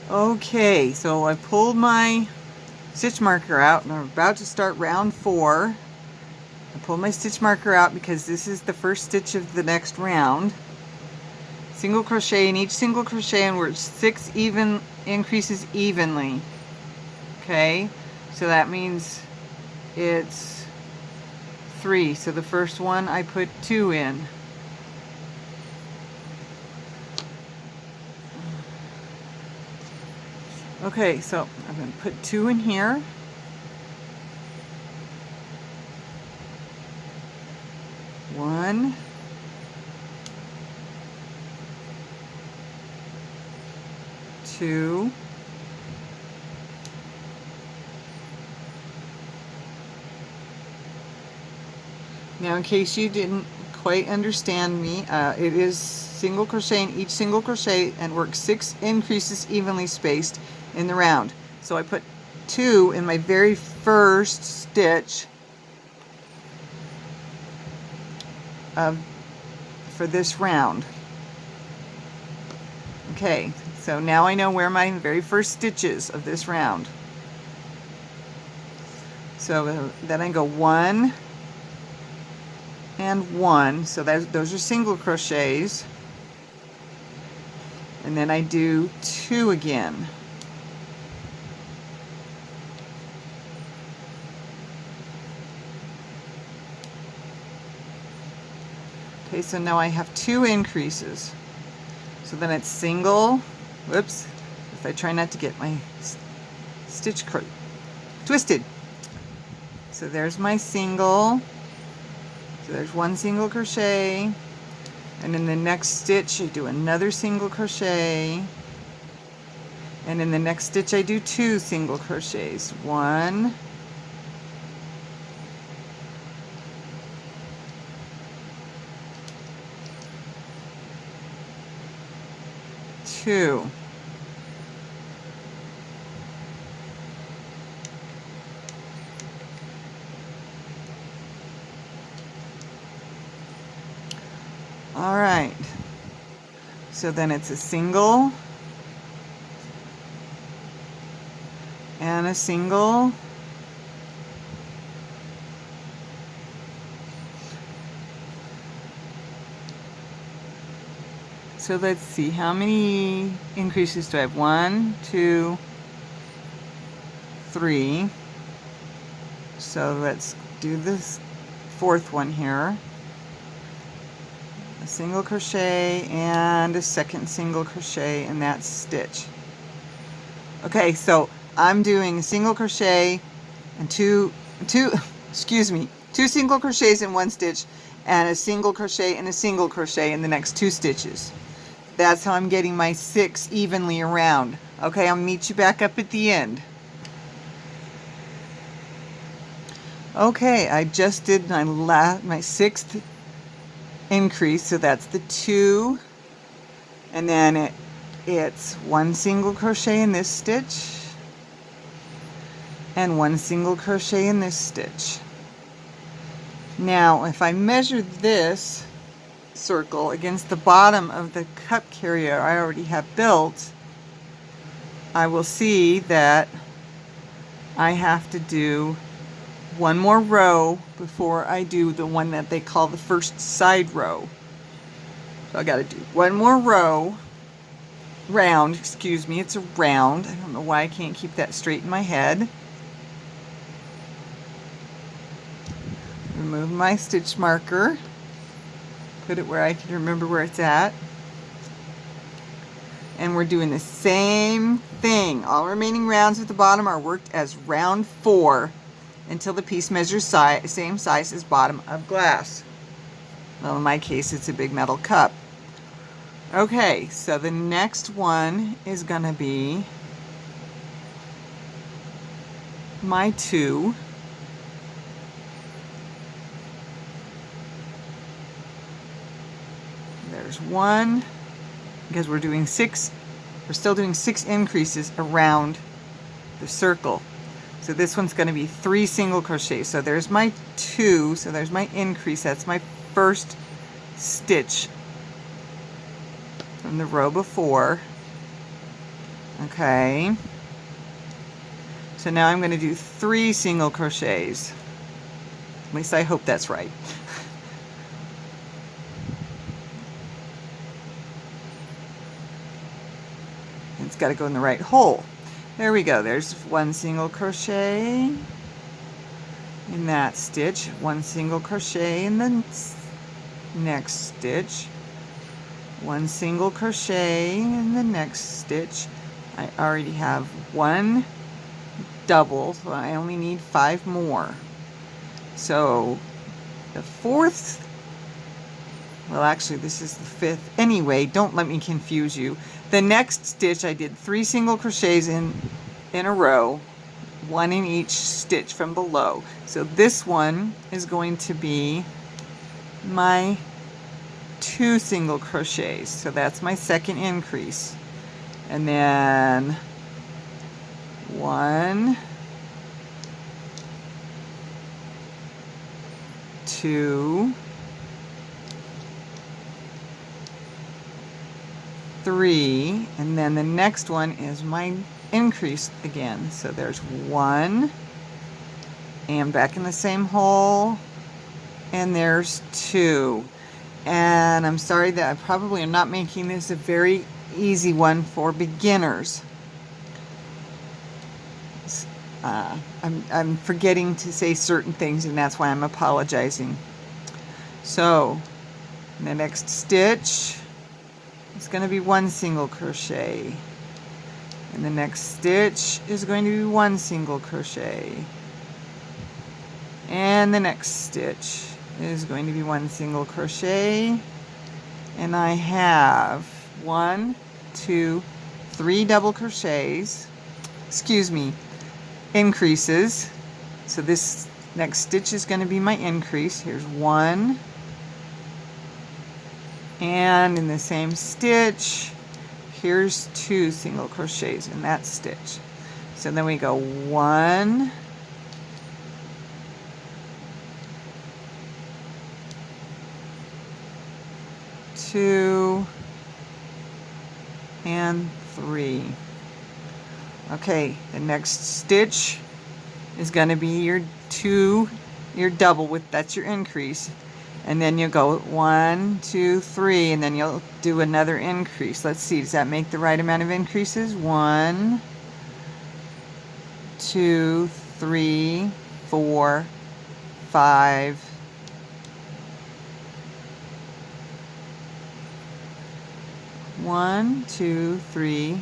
Okay, so I pulled my stitch marker out and I'm about to start round 4. I pulled my stitch marker out because this is the first stitch of the next round. Single crochet in each single crochet and work 6 even increases evenly. Okay, so that means it's 3. So the first one I put 2 in. Okay, so I'm going to put 2 in here. One, two, now in case you didn't quite understand me, it is single crochet in each single crochet and work 6 increases evenly spaced in the round. So I put 2 in my very first stitch for this round. Okay, so now I know where my very first stitch is of this round. So then I go 1 and 1, so those are single crochets, and then I do 2 again. Okay, so now I have 2 increases. So then it's single, whoops, if I try not to get my stitch twisted. So there's my single, so there's 1 single crochet, and in the next stitch I do another single crochet, and in the next stitch I do 2 single crochets. 1, 2. All right, so then it's a single and a single, so let's see, how many increases do I have? 1, 2, 3. So let's do this 4th one here. A single crochet and a second single crochet in that stitch. Okay, so I'm doing a single crochet and two single crochets in 1 stitch and a single crochet and a single crochet in the next 2 stitches. That's how I'm getting my 6 evenly around. Okay, I'll meet you back up at the end. Okay, I just did my 6th increase, so that's the 2, and then it's 1 single crochet in this stitch and 1 single crochet in this stitch. Now if I measure this circle against the bottom of the cup carrier I already have built, I will see that I have to do 1 more row before I do the one that they call the first side row. So I got to do 1 more round, excuse me, it's a round. I don't know why I can't keep that straight in my head. Remove my stitch marker, put it where I can remember where it's at. And we're doing the same thing. All remaining rounds at the bottom are worked as round 4 until the piece measures same size as bottom of glass. Well, in my case, it's a big metal cup. Okay, so the next one is going to be my 2. There's 1, because we're still doing 6 increases around the circle. So this one's going to be 3 single crochets. So there's my 2, so there's my increase. That's my first stitch from the row before. Okay. So now I'm going to do 3 single crochets. At least I hope that's right. It's got to go in the right hole. There we go. There's 1 single crochet in that stitch, 1 single crochet in the next stitch, 1 single crochet in the next stitch. I already have 1 double, so I only need 5 more. So the 4th, well actually this is the 5th. Anyway, don't let me confuse you. The next stitch I did 3 single crochets in a row, 1 in each stitch from below. So this one is going to be my 2 single crochets. So that's my second increase. And then 1, 2, 3, and then the next one is my increase again. So there's 1, and back in the same hole, and there's 2. And I'm sorry that I probably am not making this a very easy one for beginners. I'm forgetting to say certain things, and that's why I'm apologizing. So the next stitch is going to be 1 single crochet, and the next stitch is going to be 1 single crochet, and the next stitch is going to be 1 single crochet, and I have 1, 2, 3 double crochets, increases. So this next stitch is going to be my increase. Here's 1, and in the same stitch here's 2 single crochets in that stitch. So then we go 1, 2, and 3. Okay, the next stitch is going to be your double with, that's your increase, and then you'll go 1, 2, 3, and then you'll do another increase. Let's see, does that make the right amount of increases? 1, 2, 3, 4, 5, 1, 2, 3,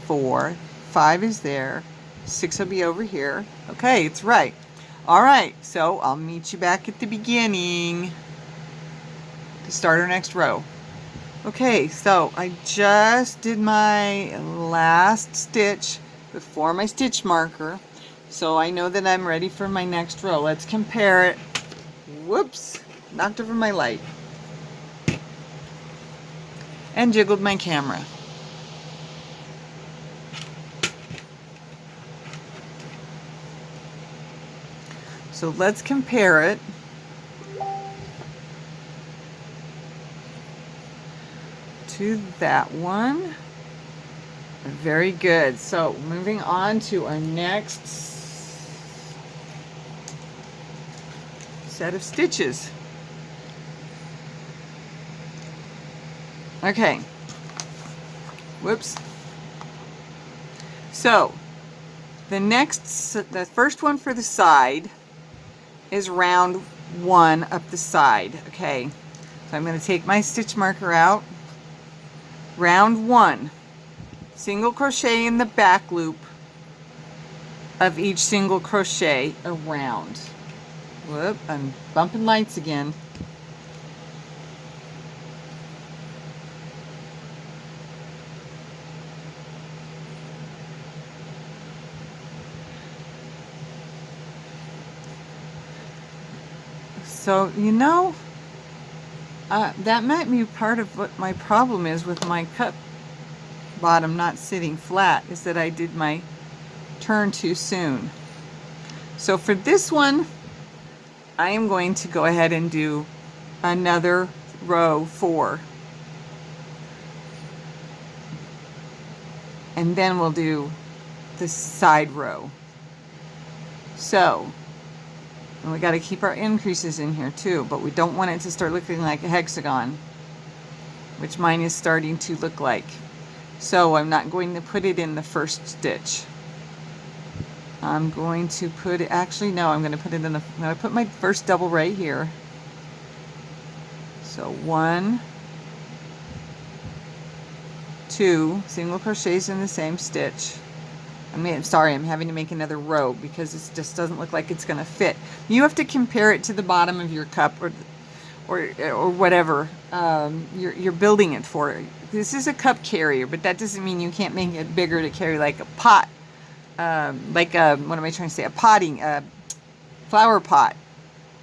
4, 5 is there, 6 will be over here. Okay, it's right. All right, so I'll meet you back at the beginning to start our next row. Okay, so I just did my last stitch before my stitch marker, so I know that I'm ready for my next row. Let's compare it. Whoops, knocked over my light and jiggled my camera. So let's compare it. To that one. Very good. So moving on to our next set of stitches. Okay. Whoops. So the first one for the side is round 1 up the side. Okay. So I'm going to take my stitch marker out. Round 1, single crochet in the back loop of each single crochet around. Whoop, I'm bumping lights again. So, you know, that might be part of what my problem is with my cup bottom not sitting flat, is that I did my turn too soon. So for this one, I am going to go ahead and do another row 4. and then we'll do the side row. So, and we got to keep our increases in here too, but we don't want it to start looking like a hexagon, which mine is starting to look like. So I'm not going to put it in the first stitch. I'm going to put it, actually no, I'm going to put it in the, I'm going to put my first double right here. So 1, 2 single crochets in the same stitch. I'm sorry, I'm having to make another row because it just doesn't look like it's going to fit. You have to compare it to the bottom of your cup or whatever you're building it for. This is a cup carrier, but that doesn't mean you can't make it bigger to carry like a pot, what am I trying to say? A flower pot.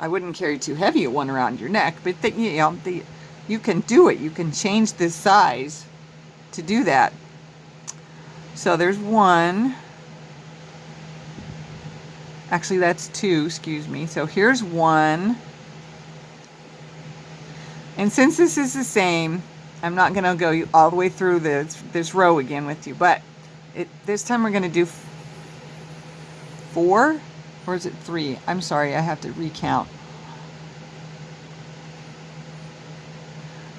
I wouldn't carry too heavy a one around your neck, but you can do it. You can change the size to do that. So there's 1. Actually, that's 2, excuse me. So here's 1. And since this is the same, I'm not going to go all the way through this row again with you, but this time we're going to do 4, or is it 3? I'm sorry, I have to recount.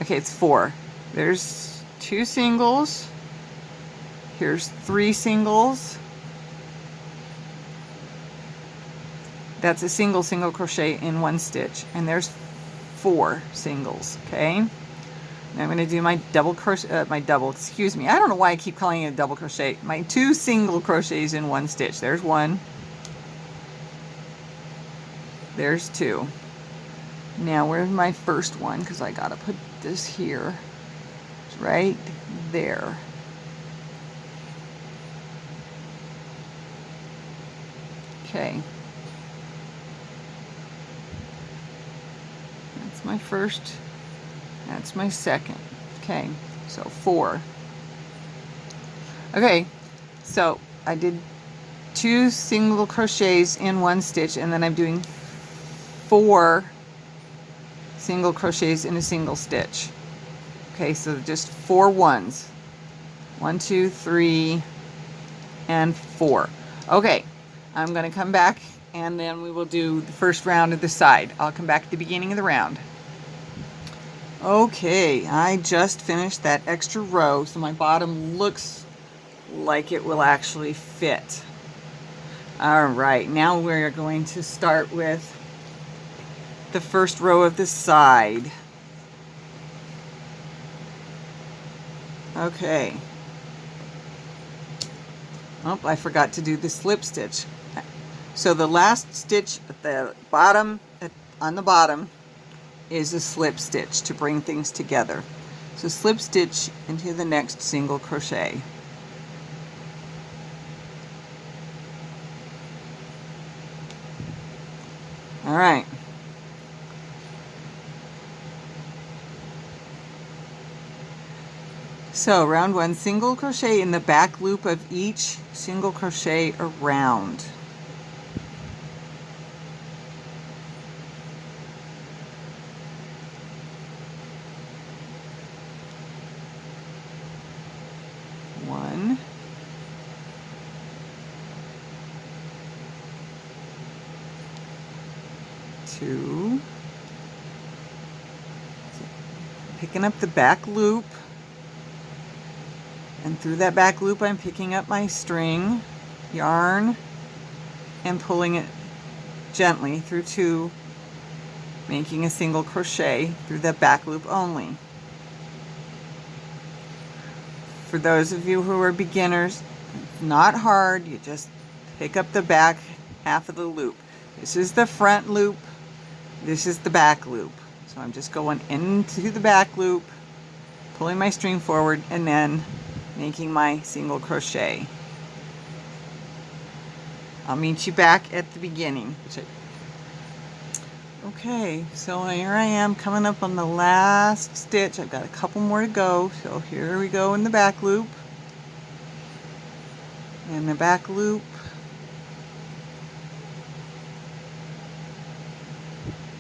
Okay, it's 4. There's 2 singles. Here's 3 singles. That's a single crochet in 1 stitch, and there's 4 singles. Okay. Now I'm going to do my double crochet. Excuse me. I don't know why I keep calling it a double crochet. My 2 single crochets in 1 stitch. There's 1. There's 2. Now where's my first one? Because I gotta put this here. It's right there. Okay. That's my first. That's my second. Okay, so 4. Okay, so I did 2 single crochets in 1 stitch, and then I'm doing 4 single crochets in a single stitch. Okay, so just 4 ones. 1, 2, 3, and 4. Okay, I'm going to come back and then we will do the first round of the side. I'll come back at the beginning of the round. Okay, I just finished that extra row, so my bottom looks like it will actually fit. All right, now we're going to start with the first row of the side. Okay. Oh, I forgot to do the slip stitch. So the last stitch at the bottom, on the bottom, is a slip stitch to bring things together. So slip stitch into the next single crochet. All right. So round 1, single crochet in the back loop of each single crochet around. One, 2, picking up the back loop, and through that back loop I'm picking up my string, yarn, and pulling it gently through 2, making a single crochet through that back loop only. For those of you who are beginners, it's not hard, you just pick up the back half of the loop. This is the front loop, this is the back loop. So I'm just going into the back loop, pulling my string forward, and then making my single crochet. I'll meet you back at the beginning. Okay, so here I am coming up on the last stitch. I've got a couple more to go. So here we go in the back loop. And the back loop.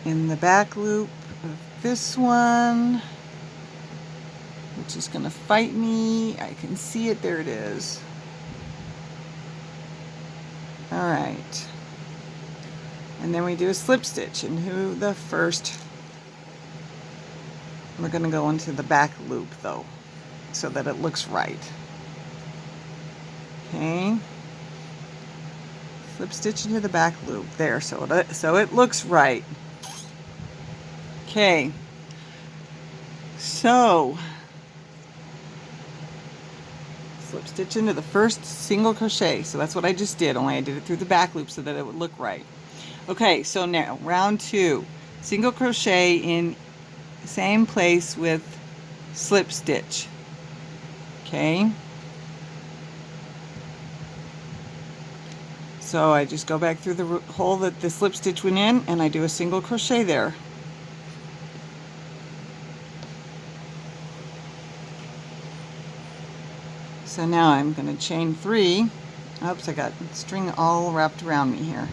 In the back loop of this one. it's just going to fight me. I can see it. There it is. All right. And then we do a slip stitch, and we're going to go into the back loop though, so that it looks right. Okay. Slip stitch into the back loop there, so it looks right. Okay. So slip stitch into the first single crochet. So that's what I just did, only I did it through the back loop so that it would look right. Okay, so now round 2, single crochet in same place with slip stitch. Okay. So I just go back through the hole that the slip stitch went in, and I do a single crochet there. So now I'm going to chain 3. Oops, I got string all wrapped around me here.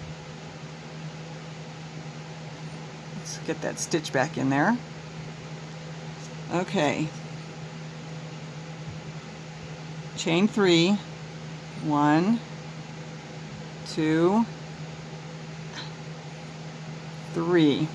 Let's get that stitch back in there. Okay. Chain 3. 1, 2, 3.